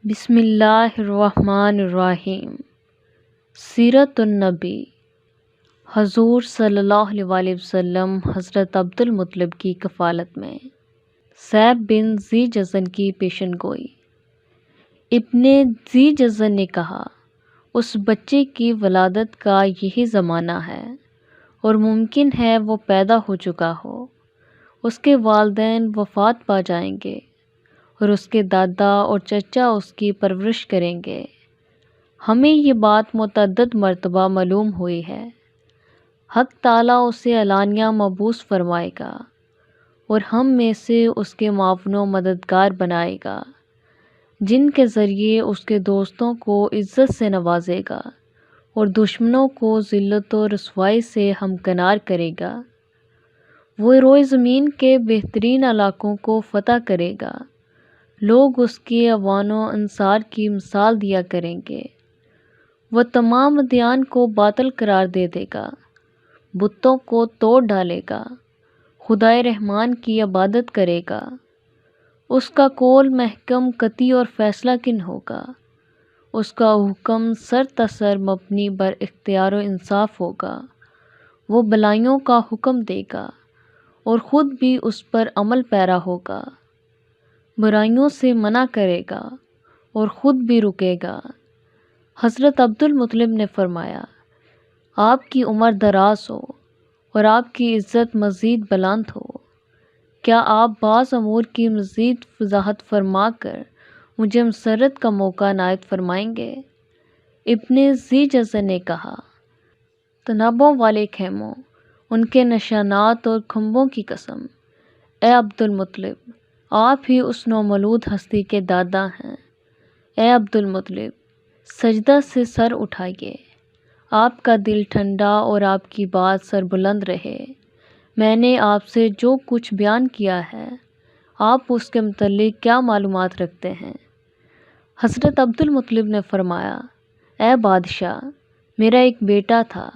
بسم اللہ الرحمن الرحیم۔ سیرت النبی حضور صلی اللہ علیہ وسلم حضرت عبدالمطلب کی کفالت میں سیب بن ذی جزن کی پیشن گوئی۔ ابن ذی جزن نے کہا، اس بچے کی ولادت کا یہی زمانہ ہے اور ممکن ہے وہ پیدا ہو چکا ہو۔ اس کے والدین وفات پا جائیں گے اور اس کے دادا اور چچا اس کی پرورش کریں گے۔ ہمیں یہ بات متعدد مرتبہ معلوم ہوئی ہے۔ حق تعالیٰ اسے علانیہ مبعوث فرمائے گا اور ہم میں سے اس کے معاون و مددگار بنائے گا، جن کے ذریعے اس کے دوستوں کو عزت سے نوازے گا اور دشمنوں کو ذلت و رسوائی سے ہمکنار کرے گا۔ وہ روئے زمین کے بہترین علاقوں کو فتح کرے گا۔ لوگ اس کے اعوان و انصار کی مثال دیا کریں گے۔ وہ تمام ادیان کو باطل قرار دے دے گا، بتوں کو توڑ ڈالے گا، خدائے رحمان کی عبادت کرے گا۔ اس کا قول محکم، قطعی اور فیصلہ کن ہوگا۔ اس کا حکم سر تسر مبنی بر اختیار و انصاف ہوگا۔ وہ بلائیوں کا حکم دے گا اور خود بھی اس پر عمل پیرا ہوگا، برائیوں سے منع کرے گا اور خود بھی رکے گا۔ حضرت عبدالمطلب نے فرمایا، آپ کی عمر دراز ہو اور آپ کی عزت مزید بلند ہو۔ کیا آپ بعض امور کی مزید وضاحت فرما کر مجھے مسرت کا موقع عنایت فرمائیں گے؟ ابن ذی جزن نے کہا، تنابوں والے خیموں، ان کے نشانات اور کھمبوں کی قسم، اے عبدالمطلب، آپ ہی اس نومولود ہستی کے دادا ہیں۔ اے عبدالمطلب، سجدہ سے سر اٹھائیے، آپ کا دل ٹھنڈا اور آپ کی بات سربلند رہے۔ میں نے آپ سے جو کچھ بیان کیا ہے، آپ اس کے متعلق کیا معلومات رکھتے ہیں؟ حضرت عبدالمطلب نے فرمایا، اے بادشاہ، میرا ایک بیٹا تھا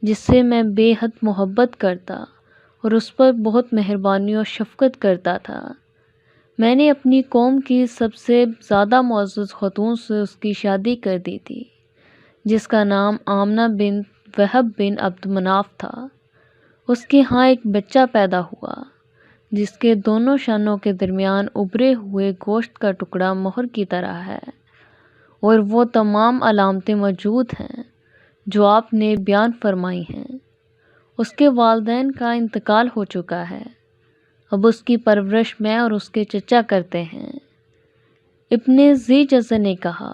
جس سے میں بے حد محبت کرتا اور اس پر بہت مہربانی اور شفقت کرتا تھا۔ میں نے اپنی قوم کی سب سے زیادہ معزز خاتون سے اس کی شادی کر دی تھی، جس کا نام آمنہ بنت وہب بن عبد مناف تھا۔ اس کے ہاں ایک بچہ پیدا ہوا جس کے دونوں شانوں کے درمیان ابھرے ہوئے گوشت کا ٹکڑا مہر کی طرح ہے، اور وہ تمام علامتیں موجود ہیں جو آپ نے بیان فرمائی ہیں۔ اس کے والدین کا انتقال ہو چکا ہے، اب اس کی پرورش میں اور اس کے چچا کرتے ہیں۔ ابن ذی جزن نے کہا،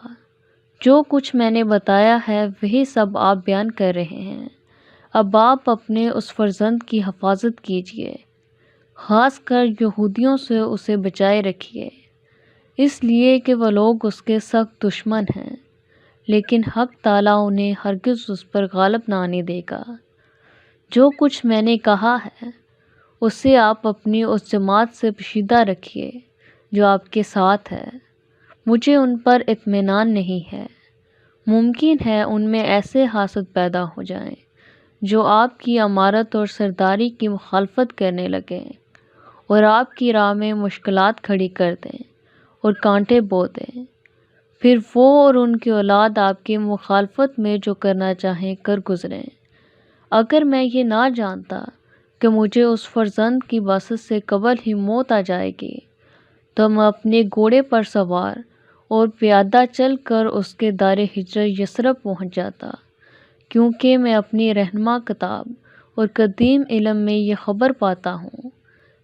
جو کچھ میں نے بتایا ہے وہی سب آپ بیان کر رہے ہیں۔ اب آپ اپنے اس فرزند کی حفاظت کیجیے، خاص کر یہودیوں سے اسے بچائے رکھیے، اس لیے کہ وہ لوگ اس کے سخت دشمن ہیں، لیکن حق تعالیٰ انہیں ہرگز اس پر غالب نہ آنے دے گا۔ جو کچھ میں نے کہا ہے اسے آپ اپنی اس جماعت سے پوشیدہ رکھیے جو آپ کے ساتھ ہے۔ مجھے ان پر اطمینان نہیں ہے۔ ممکن ہے ان میں ایسے حاسد پیدا ہو جائیں جو آپ کی امارت اور سرداری کی مخالفت کرنے لگیں اور آپ کی راہ میں مشکلات کھڑی کر دیں اور کانٹے بو دیں۔ پھر وہ اور ان کی اولاد آپ کی مخالفت میں جو کرنا چاہیں کر گزریں۔ اگر میں یہ نہ جانتا کہ مجھے اس فرزند کی باسط سے قبل ہی موت آ جائے گی تو میں اپنے گھوڑے پر سوار اور پیادہ چل کر اس کے دار ہجرت یثرب پہنچ جاتا، کیونکہ میں اپنی رہنما کتاب اور قدیم علم میں یہ خبر پاتا ہوں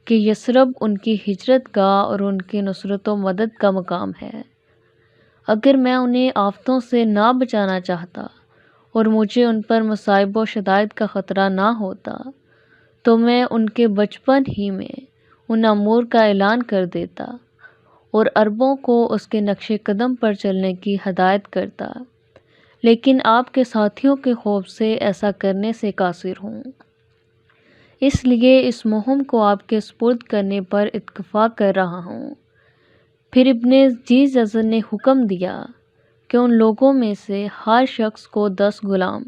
کہ یثرب ان کی ہجرت گاہ اور ان کی نصرت و مدد کا مقام ہے۔ اگر میں انہیں آفتوں سے نہ بچانا چاہتا اور مجھے ان پر مصائب و شدائد کا خطرہ نہ ہوتا تو میں ان کے بچپن ہی میں ان امور کا اعلان کر دیتا اور عربوں کو اس کے نقش قدم پر چلنے کی ہدایت کرتا، لیکن آپ کے ساتھیوں کے خوف سے ایسا کرنے سے قاصر ہوں، اس لیے اس مہم کو آپ کے سپرد کرنے پر اتفاق کر رہا ہوں۔ پھر ابن ذی جزن نے حکم دیا کہ ان لوگوں میں سے ہر شخص کو 10 غلام،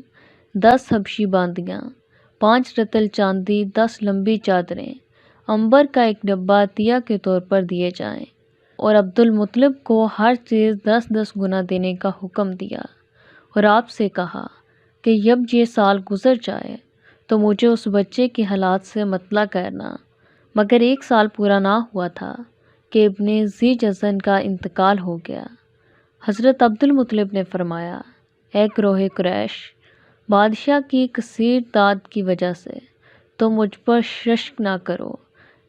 10 حبشی باندیاں، 5 رطل چاندی، 10 لمبی چادریں، عنبر کا ایک ڈبہ عطیہ کے طور پر دیے جائیں اور عبد المطلب کو ہر چیز 10-10 گنا دینے کا حکم دیا، اور آپ سے کہا کہ جب یہ سال گزر جائے تو مجھے اس بچے کے حالات سے مطلع کرنا۔ مگر 1 سال پورا نہ ہوا تھا کہ ابن ذی جزن کا انتقال ہو گیا۔ حضرت عبد المطلب نے فرمایا، اے گروہ قریش، بادشاہ کی کثیر داد کی وجہ سے تم مجھ پر شک نہ کرو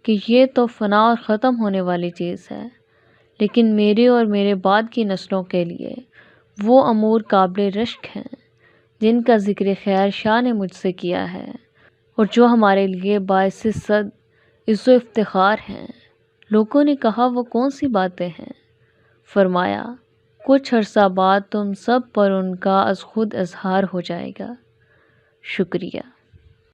کہ یہ تو فنا اور ختم ہونے والی چیز ہے، لیکن میرے اور میرے بعد کی نسلوں کے لیے وہ امور قابل رشک ہیں جن کا ذکر خیر شاہ نے مجھ سے کیا ہے، اور جو ہمارے لیے باعث صد عز و افتخار ہیں۔ لوگوں نے کہا، وہ کون سی باتیں ہیں؟ فرمایا، کچھ عرصہ بعد تم سب پر ان کا از خود اظہار ہو جائے گا۔ شکریہ۔